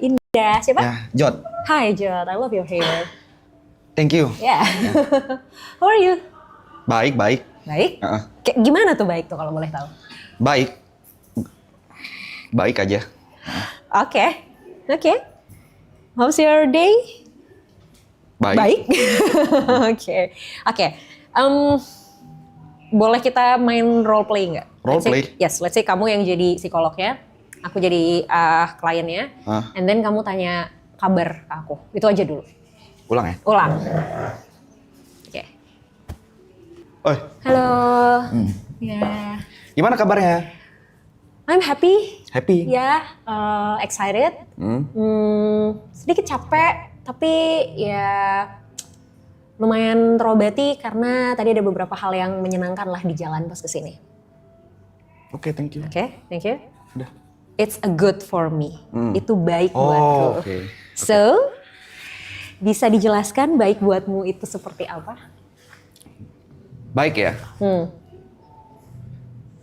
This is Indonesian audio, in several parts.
Indah, siapa? Ya, Jod. Hi Jod, I love your hair. Thank you. Yeah. How are you? Baik, baik. Baik? Heeh. Kayak gimana tuh baik tuh kalau boleh tahu? Baik. Baik aja. Oke. Oke. How's your day? Baik. Oke. Oke. Boleh kita main role play nggak? Role play? Yes, let's say kamu yang jadi psikolognya, aku jadi kliennya, and then kamu tanya kabar ke aku. Itu aja dulu. Ulang ya? Ulang. Oke. Oi, Halo. Ya. gimana kabarnya? I'm happy. Happy? Ya, excited. Sedikit capek, tapi ya lumayan terobati karena tadi ada beberapa hal yang menyenangkan lah di jalan pas kesini. Oke, thank you. Oke, thank you. Udah. It's a good for me. Itu baik Oh, buatku. oke. So, bisa dijelaskan baik buatmu itu seperti apa? Baik ya?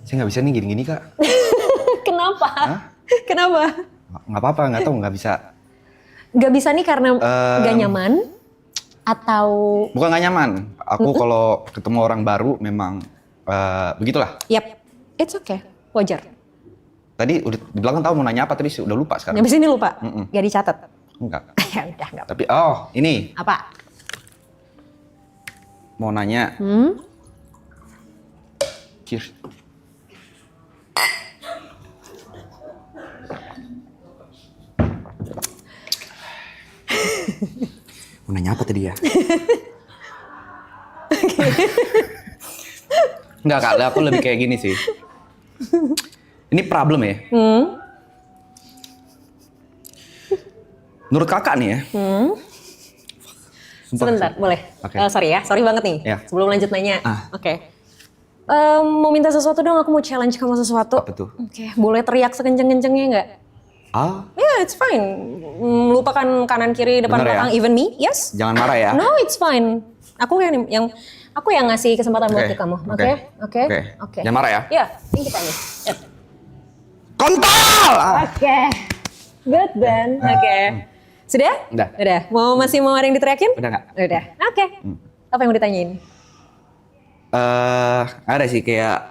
Saya nggak bisa nih gini-gini, Kak. Kenapa? Kenapa? Nggak apa-apa, nggak tahu, nggak bisa. Gak bisa nih karena gak nyaman? Atau... Bukan nggak nyaman. Aku kalau ketemu orang baru memang begitulah. Yap, it's okay. Wajar. Tadi udah di belakang tahu mau nanya apa, tadi udah lupa sekarang. Habis ini lupa? Gak dicatat? Enggak. Ya udah, gak apa. Tapi, ini. Apa? Mau nanya. Cheers. Mau nanya apa tadi ya? Enggak Kak, aku lebih kayak gini sih. Ini problem ya. Menurut kakak nih ya. Sumpah. Sebentar, boleh? Oke. Sorry ya, sorry banget nih. Ya. Sebelum lanjut nanya. Ah. Oke. Mau minta sesuatu dong, aku mau challenge kamu sesuatu. Apa tuh? Oke, boleh teriak sekenceng-kencengnya nggak? Ya, It's fine. Lupakan kanan kiri depan Bener ya? belakang, even me, yes? jangan marah ya. No, it's fine. Aku yang ngasih kesempatan buat Oke, ke kamu. oke. Oke. Oke. Jangan marah ya. Ya, thank you Pak. Yep. Kontol! Oke. Good then. Oke. Sudah? Udah. Udah. Masih mau ada yang diteriakin? Udah nggak? Udah. Oke. Apa yang mau ditanyain? Ada sih kayaknya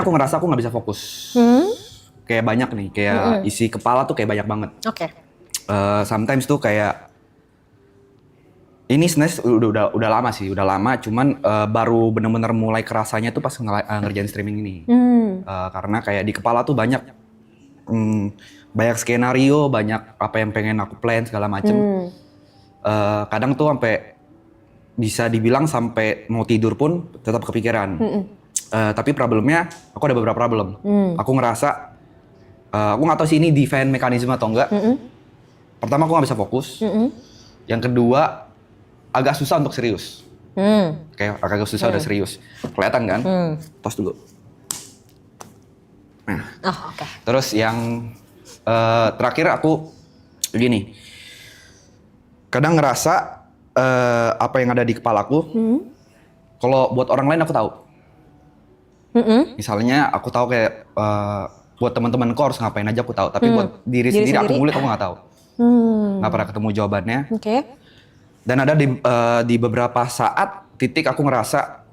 aku ngerasa aku nggak bisa fokus. Kayak banyak nih, kayak isi kepala tuh kayak banyak banget. Oke. Sometimes tuh kayak ini sebenarnya udah lama sih, udah lama. Cuman baru bener-bener mulai kerasanya tuh pas ngerjain streaming ini. Karena kayak di kepala tuh banyak skenario, banyak apa yang pengen aku plan segala macem. Kadang tuh sampai bisa dibilang sampai mau tidur pun tetap kepikiran. Tapi problemnya, aku ada beberapa problem. Aku ngerasa, aku nggak tahu sih ini defense mekanisme atau enggak. Pertama aku nggak bisa fokus. Yang kedua, agak susah untuk serius. Kayak agak susah udah serius. Kelihatan kan? Tos dulu. Nah. Oh, oke. Terus yang terakhir aku gini. Kadang ngerasa apa yang ada di kepalaku, kalau buat orang lain aku tahu. Misalnya aku tahu kayak buat teman-temanku harus ngapain aja aku tahu, tapi buat diri sendiri aku ngulik aku nggak tahu. Nggak pernah ketemu jawabannya. Oke. Dan ada di beberapa saat titik aku ngerasa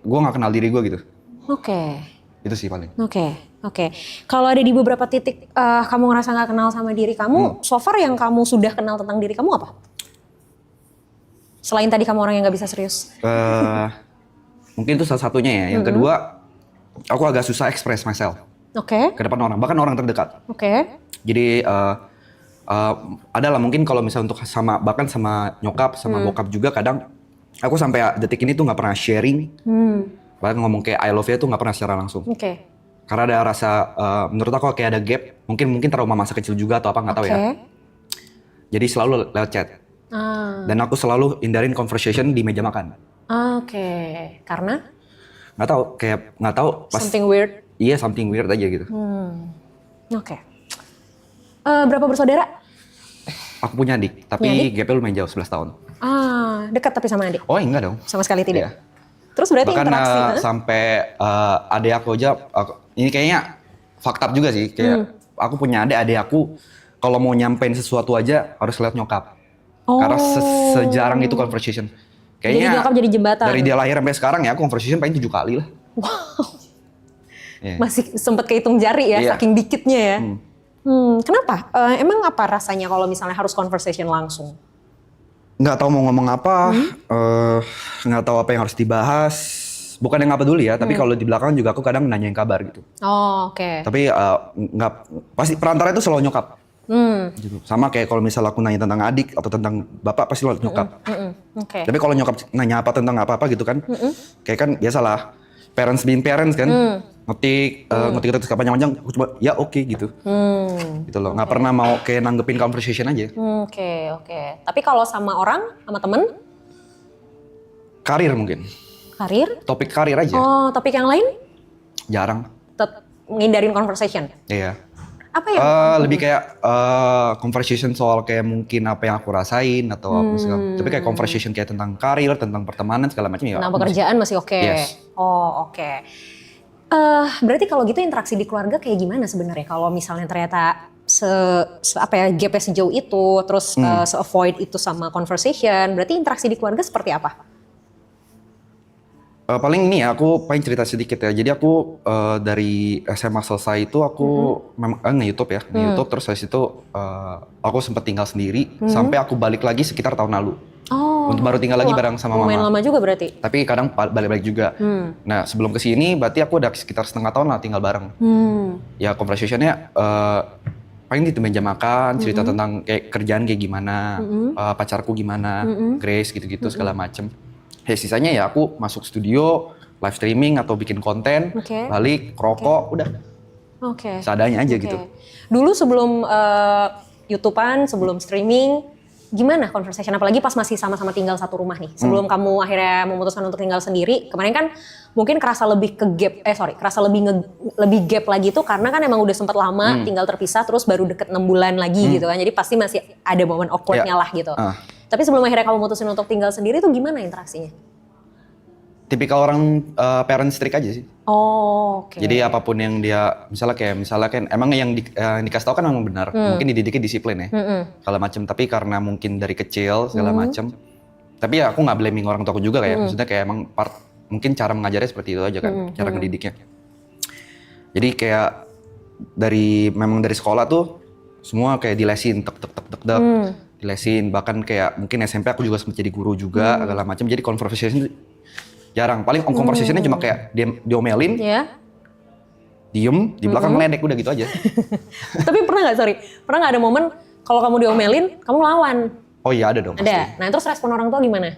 gue nggak kenal diri gue gitu. Oke. Itu sih paling. Oke. Kalau ada di beberapa titik kamu ngerasa nggak kenal sama diri kamu, so far yang kamu sudah kenal tentang diri kamu apa? Selain tadi kamu orang yang nggak bisa serius. Mungkin itu salah satunya ya. Yang kedua, aku agak susah express myself Oke. ke depan orang, bahkan orang terdekat. Oke. Jadi adalah mungkin kalau misalnya untuk bahkan sama nyokap, sama bokap juga kadang aku sampai detik ini tuh nggak pernah sharing. Bahkan ngomong kayak I love you tuh nggak pernah secara langsung. Oke. Karena ada rasa, menurut aku kayak ada gap. Mungkin trauma masa kecil juga atau apa nggak tahu ya. Jadi selalu lewat chat. Dan aku selalu hindarin conversation di meja makan. Oke. Karena? Nggak tahu pas. Something weird? Iya, something weird aja gitu. Oke. Berapa bersaudara? Aku punya adik, tapi gapnya lumayan jauh, 11 tahun. Dekat tapi sama adik? Oh enggak dong. Sama sekali tidak? Iya. Terus berarti Bahkan interaksi? sampai adik aku aja, ini kayaknya fucked up juga sih. Kayak aku punya adik aku kalau mau nyampein sesuatu aja harus lihat nyokap. Karena sejarang itu conversation. Kayaknya jadi nyokap jadi jembatan. dari dia lahir sampai sekarang ya conversation paling 7 kali lah. Wow. Yeah. Masih sempet kehitung jari ya, saking dikitnya ya. Kenapa? Emang apa rasanya kalau misalnya harus conversation langsung? Nggak tahu mau ngomong apa, nggak tahu apa yang harus dibahas. Bukan yang nggak peduli ya, tapi kalau di belakang juga aku kadang nanyain kabar gitu. Oh, oke. Tapi nggak pasti perantara itu selalu nyokap. Gitu. Sama kayak kalau misalnya aku nanya tentang adik atau tentang bapak pasti selalu nyokap. Oke. Tapi kalau nyokap nanya apa tentang apa-apa gitu kan, kayak kan biasalah parents being parents kan, ngetik panjang-panjang, aku coba ya oke gitu. Gitu loh, nggak pernah mau kayak nanggepin conversation aja. Oke. Tapi kalau sama orang, sama temen? Karir mungkin. Karir? Topik karir aja. Oh, topik yang lain? Jarang. Ngindarin conversation? Iya. Apa ya? Lebih kayak conversation soal kayak mungkin apa yang aku rasain atau apa segala. Tapi kayak conversation kayak tentang karir, tentang pertemanan segala macam ya. Tentang pekerjaan masih oke. Yes. Oh, oke. Berarti kalau gitu interaksi di keluarga kayak gimana sebenarnya kalau misalnya ternyata gapnya sejauh itu, terus se-avoid itu sama conversation, berarti interaksi di keluarga seperti apa? Paling ini ya, aku paling cerita sedikit ya. Jadi aku dari SMA selesai itu aku nge-YouTube ya, nge-YouTube terus habis itu aku sempat tinggal sendiri sampai aku balik lagi sekitar tahun lalu. Oh. Untuk baru tinggal lagi bareng sama mama. Lumayan lama juga berarti. Tapi kadang balik-balik juga. Nah sebelum kesini berarti aku udah sekitar setengah tahun lah tinggal bareng. Ya conversation-nya paling di meja makan, cerita tentang kayak kerjaan kayak gimana, pacarku gimana, Grace gitu-gitu segala macem. Ya sisanya ya aku masuk studio, live streaming atau bikin konten, balik, rokok, udah. Seadanya aja gitu. Dulu sebelum YouTubean, sebelum streaming, gimana conversation? Apalagi pas masih sama-sama tinggal satu rumah nih. Sebelum kamu akhirnya memutuskan untuk tinggal sendiri, kemarin kan mungkin kerasa lebih kerasa lebih gap lagi tuh karena kan emang udah sempet lama tinggal terpisah, terus baru deket 6 bulan lagi gitu kan. Jadi pasti masih ada momen awkwardnya lah gitu. Tapi sebelum akhirnya kamu mutusin untuk tinggal sendiri tuh gimana interaksinya? Tipikal orang parent strict aja sih. Oh, oke. Jadi apapun yang dia, misalnya kan emang yang dikasih tahu kan memang benar. Mungkin dididiknya disiplin ya, segala macam. Tapi karena mungkin dari kecil segala macam. Tapi ya aku nggak blaming orang tuaku juga kayak, maksudnya kayak emang mungkin cara mengajarnya seperti itu aja kan, cara ngedidiknya. Jadi kayak memang dari sekolah tuh semua kayak dilesin, tek dilesin. Bahkan kayak mungkin SMP aku juga sempat jadi guru juga, segala macam. Jadi conversation jarang. Paling conversation-nya cuma kayak diomelin, diem, di belakang ngeledek, udah gitu aja. Tapi pernah nggak ada momen kalau kamu diomelin, kamu lawan? Oh iya ada dong. Ada. Pasti. Nah terus respon orang tua gimana?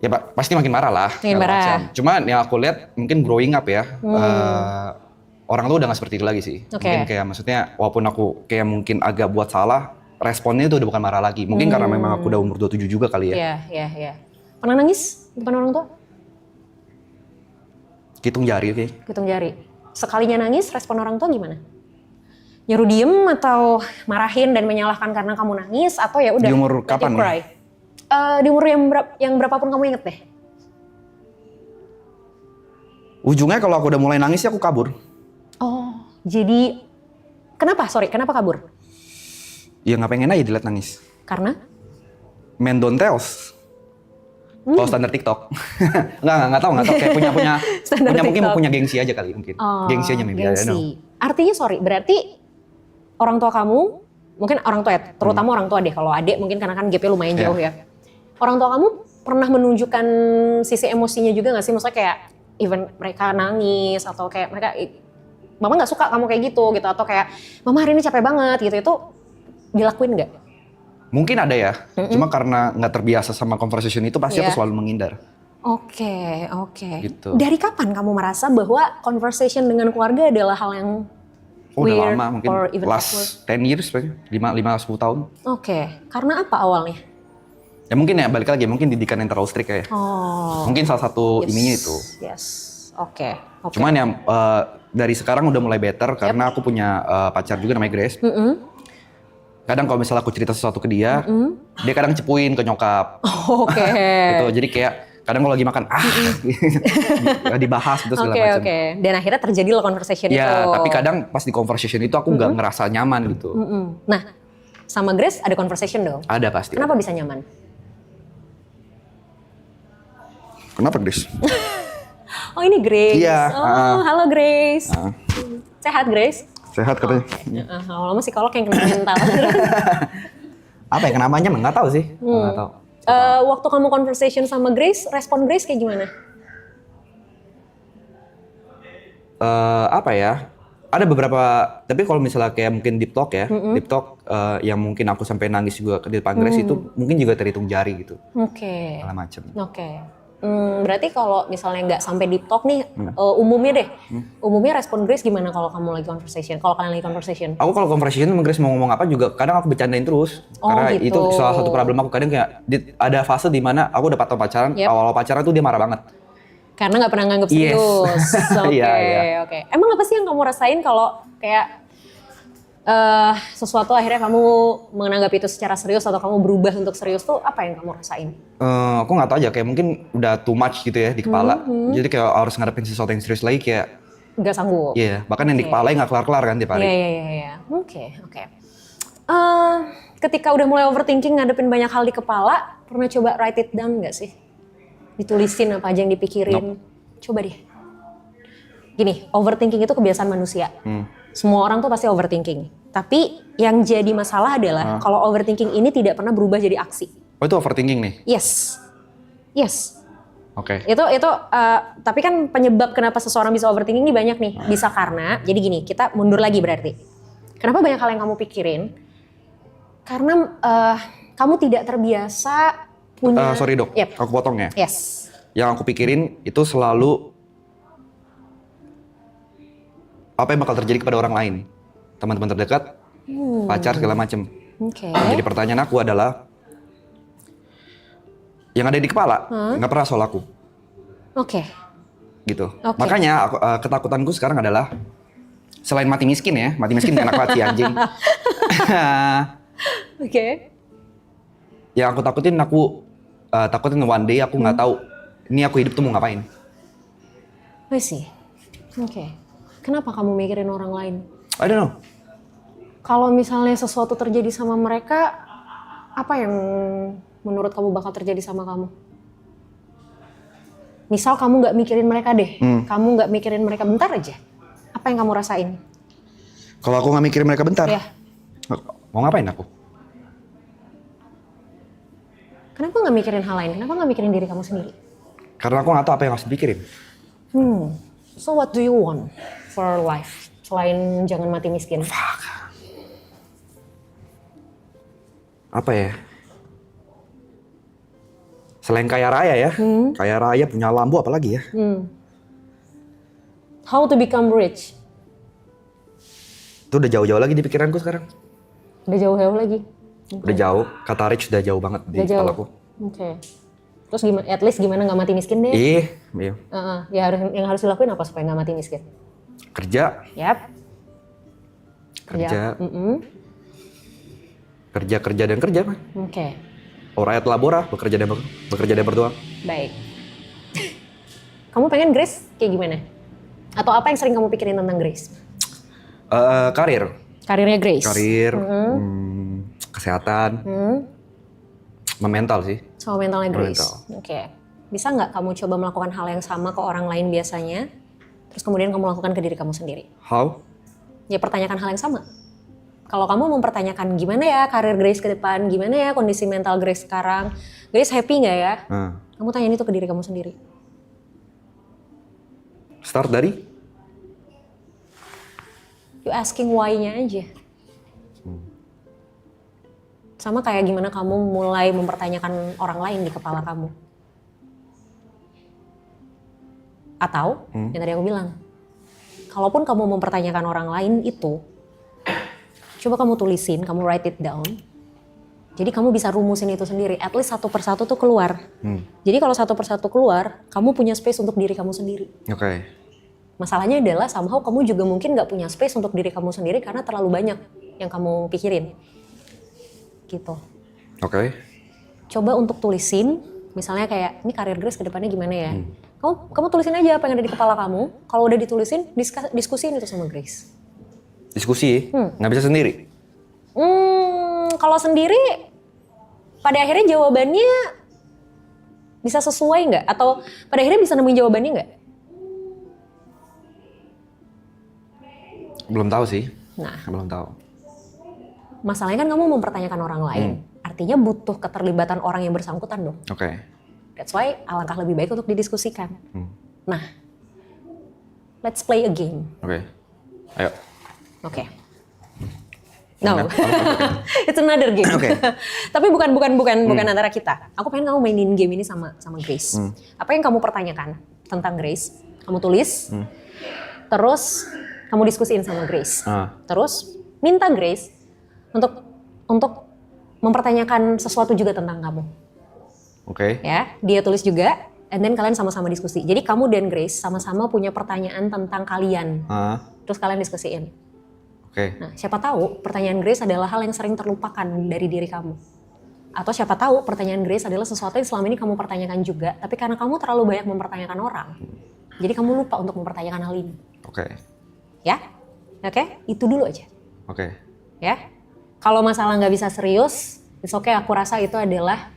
Ya pasti makin marah lah. Makin marah. Cuma yang aku lihat mungkin growing up ya, orang tuh udah nggak seperti itu lagi sih. Mungkin kayak maksudnya walaupun aku kayak mungkin agak buat salah, responnya itu udah bukan marah lagi. Mungkin karena memang aku udah umur 27 juga kali ya. Iya. Pernah nangis di depan orang tua? Hitung jari, oke. Hitung jari. Sekalinya nangis, respon orang tua gimana? Nyuruh diem atau marahin dan menyalahkan karena kamu nangis atau ya udah? Di umur kapan nih? Di umur yang berapapun kamu inget deh. Ujungnya kalau aku udah mulai nangis ya aku kabur. Oh, jadi kenapa kabur? Ya nggak pengen aja dilihat nangis. Karena? Men don't tells. Kalau standar TikTok. Nggak tahu kayak punya mungkin punya gengsi aja kali mungkin. Gengsi aja maybe. Gengsi. Artinya berarti orang tua kamu, mungkin orang tua ya, terutama orang tua deh, kalau adik mungkin karena kan gapnya lumayan jauh ya. Orang tua kamu pernah menunjukkan sisi emosinya juga nggak sih? Maksudnya kayak even mereka nangis atau kayak mereka, mama nggak suka kamu kayak gitu atau kayak mama hari ini capek banget gitu, itu dilakuin nggak? Mungkin ada ya, cuma karena nggak terbiasa sama conversation itu pasti aku selalu menghindar. Oke. Gitu. Dari kapan kamu merasa bahwa conversation dengan keluarga adalah hal yang weird, udah lama, mungkin last 10 years, 5-10 tahun. Oke, karena apa awalnya? Ya mungkin ya balik lagi, mungkin didikan yang terlalu strict ya. Mungkin salah satu ininya itu. Yes, oke. Cuman ya dari sekarang udah mulai better karena aku punya pacar juga namanya Grace. Kadang kalau misalnya aku cerita sesuatu ke dia, dia kadang cepuin ke nyokap. Oke. Gitu. Jadi kayak kadang kalau lagi makan dibahas gitu segala macam. Oke. Dan akhirnya terjadi loh conversation itu. Ya, tapi kadang pas di conversation itu aku nggak ngerasa nyaman gitu. Nah, sama Grace ada conversation dong? Ada pasti. Kenapa bisa nyaman? Kenapa, Grace? Oh, ini Grace. Iya. Halo Grace. Sehat Grace? Sehat katanya. Lama-lama psikolog yang kena mental. Apa ya kenamanya? Nggak tahu sih. Nggak tahu. Waktu kamu conversation sama Grace, respon Grace kayak gimana? Apa ya? Ada beberapa, tapi kalau misalnya kayak mungkin deep talk ya, deep talk yang mungkin aku sampai nangis juga di depan Grace itu mungkin juga terhitung jari gitu. Oke. Segala macam. Oke. Berarti kalau misalnya nggak sampai deep talk nih, umumnya deh, umumnya respon Grace gimana kalau kamu lagi conversation? Kalau kalian lagi conversation? Aku kalau conversation sama Grace mau ngomong apa juga kadang aku bercandain terus. Karena gitu. itu salah satu problem aku. Kadang kayak ada fase di mana aku udah pacaran, awal-awal pacaran tuh dia marah banget. Karena nggak pernah nganggep serius. Oke. Oke. Emang apa sih yang kamu rasain kalau kayak sesuatu akhirnya kamu menganggap itu secara serius atau kamu berubah untuk serius tuh apa yang kamu rasain? Aku nggak tahu aja, kayak mungkin udah too much gitu ya di kepala. Jadi kayak harus ngadepin sesuatu yang serius lagi kayak nggak sanggup. Iya, bahkan yang di kepala nggak kelar-kelar kan tiap hari. Iya. Oke. Ketika udah mulai overthinking ngadepin banyak hal di kepala, pernah coba write it down nggak sih? Ditulisin apa aja yang dipikirin. Coba deh. Gini, overthinking itu kebiasaan manusia. Semua orang tuh pasti overthinking. Tapi yang jadi masalah adalah kalau overthinking ini tidak pernah berubah jadi aksi. Oh, itu overthinking nih? Yes. Oke. Itu tapi kan penyebab kenapa seseorang bisa overthinking ini banyak nih. Bisa karena, jadi gini, kita mundur lagi berarti. Kenapa banyak hal yang kamu pikirin? Karena kamu tidak terbiasa punya... Sorry dok, aku potong ya. Yes. Yang aku pikirin itu selalu apa yang bakal terjadi kepada orang lain, teman-teman terdekat, pacar segala macem. Oke. Jadi pertanyaan aku adalah, yang ada di kepala nggak pernah soal aku. Oke. Gitu. Makanya ketakutanku sekarang adalah selain mati miskin ya, mati miskin enak banget sih anjing. Oke. Yang aku takutin one day aku nggak tahu ini aku hidup tuh mau ngapain. I see. Oke. Kenapa kamu mikirin orang lain? I don't know. Kalau misalnya sesuatu terjadi sama mereka, apa yang menurut kamu bakal terjadi sama kamu? Misal kamu nggak mikirin mereka deh, kamu nggak mikirin mereka bentar aja. Apa yang kamu rasain? Kalau aku nggak mikirin mereka bentar, mau ngapain aku? Kenapa nggak mikirin hal lain? Kenapa nggak mikirin diri kamu sendiri? Karena aku nggak tahu apa yang harus dipikirin. So what do you want for life? Selain jangan mati miskin. Fuck. Apa ya? Selain kaya raya ya, kaya raya punya lambu apalagi ya? How to become rich? Itu udah jauh-jauh lagi di pikiranku sekarang. Udah jauh-jauh lagi? Udah jauh, kata rich udah jauh banget di kepalaku. Oke. Terus gimana? At least gimana nggak mati miskin deh? Iya. Ya yang harus dilakuin apa supaya nggak mati miskin? Kerja. Yap. Kerja. Kerja dan kerja mah. Oke. Rakyat labora, bekerja dan berdoa. Baik. Kamu pengen Grace kayak gimana? Atau apa yang sering kamu pikirin tentang Grace? Karir. Karirnya Grace. Karir. Kesehatan. Mental sih. Sama mentalnya Grace. Oke. Bisa nggak kamu coba melakukan hal yang sama ke orang lain biasanya, terus kemudian kamu lakukan ke diri kamu sendiri? How? Ya pertanyakan hal yang sama. Kalau kamu mempertanyakan gimana ya karir Grace ke depan, gimana ya kondisi mental Grace sekarang, Grace happy nggak ya? Kamu tanyain itu ke diri kamu sendiri. Start dari? You asking why-nya aja. Sama kayak gimana kamu mulai mempertanyakan orang lain di kepala kamu. Atau, yang tadi aku bilang, kalaupun kamu mempertanyakan orang lain itu, coba kamu tulisin, kamu write it down. Jadi kamu bisa rumusin itu sendiri, at least satu persatu tuh keluar. Jadi kalau satu persatu keluar, kamu punya space untuk diri kamu sendiri. Oke. Masalahnya adalah somehow kamu juga mungkin gak punya space untuk diri kamu sendiri karena terlalu banyak yang kamu pikirin. Gitu. Oke. Coba untuk tulisin, Misalnya kayak, ini karir Grace ke depannya gimana ya? Kamu tulisin aja apa yang ada di kepala kamu. Kalau udah ditulisin, diskusiin itu sama Grace. Diskusi? Nggak bisa sendiri? Kalau sendiri, pada akhirnya jawabannya bisa sesuai nggak? Atau pada akhirnya bisa nemuin jawabannya nggak? Belum tahu sih. Nah, Belum tahu. masalahnya kan kamu mempertanyakan orang lain. Artinya butuh keterlibatan orang yang bersangkutan dong. Oke. That's why alangkah lebih baik untuk didiskusikan. Nah, let's play a game. Oke. Ayo. Oke. No, Mana? it's another game. Oke. Tapi bukan antara kita. Aku pengen kamu mainin game ini sama Grace. Apa yang kamu pertanyakan tentang Grace, kamu tulis. Terus kamu diskusiin sama Grace. Terus minta Grace untuk mempertanyakan sesuatu juga tentang kamu. Oke. Ya, dia tulis juga, and then kalian sama-sama diskusi. Jadi kamu dan Grace sama-sama punya pertanyaan tentang kalian. Terus kalian diskusiin. Oke. Nah, siapa tahu pertanyaan Grace adalah hal yang sering terlupakan dari diri kamu. Atau siapa tahu pertanyaan Grace adalah sesuatu yang selama ini kamu pertanyakan juga, tapi karena kamu terlalu banyak mempertanyakan orang, jadi kamu lupa untuk mempertanyakan hal ini. Oke. Ya? Oke? Itu dulu aja. Oke. Ya? Kalau masalah nggak bisa serius, it's okay, aku rasa itu adalah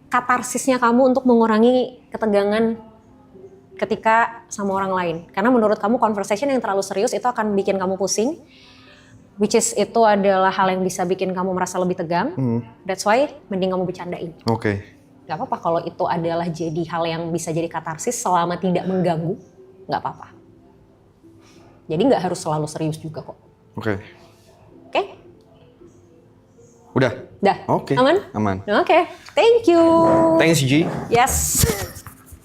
katarsisnya kamu untuk mengurangi ketegangan ketika sama orang lain. Karena menurut kamu conversation yang terlalu serius itu akan bikin kamu pusing, which is itu adalah hal yang bisa bikin kamu merasa lebih tegang. That's why mending kamu bercandain. Oke. Gak apa-apa kalau itu adalah jadi hal yang bisa jadi katarsis selama tidak mengganggu, gak apa-apa. Jadi gak harus selalu serius juga kok. Oke. Oke? Udah? Dah? Oke. Aman? Aman. Oke, thank you. Thanks, G. Yes.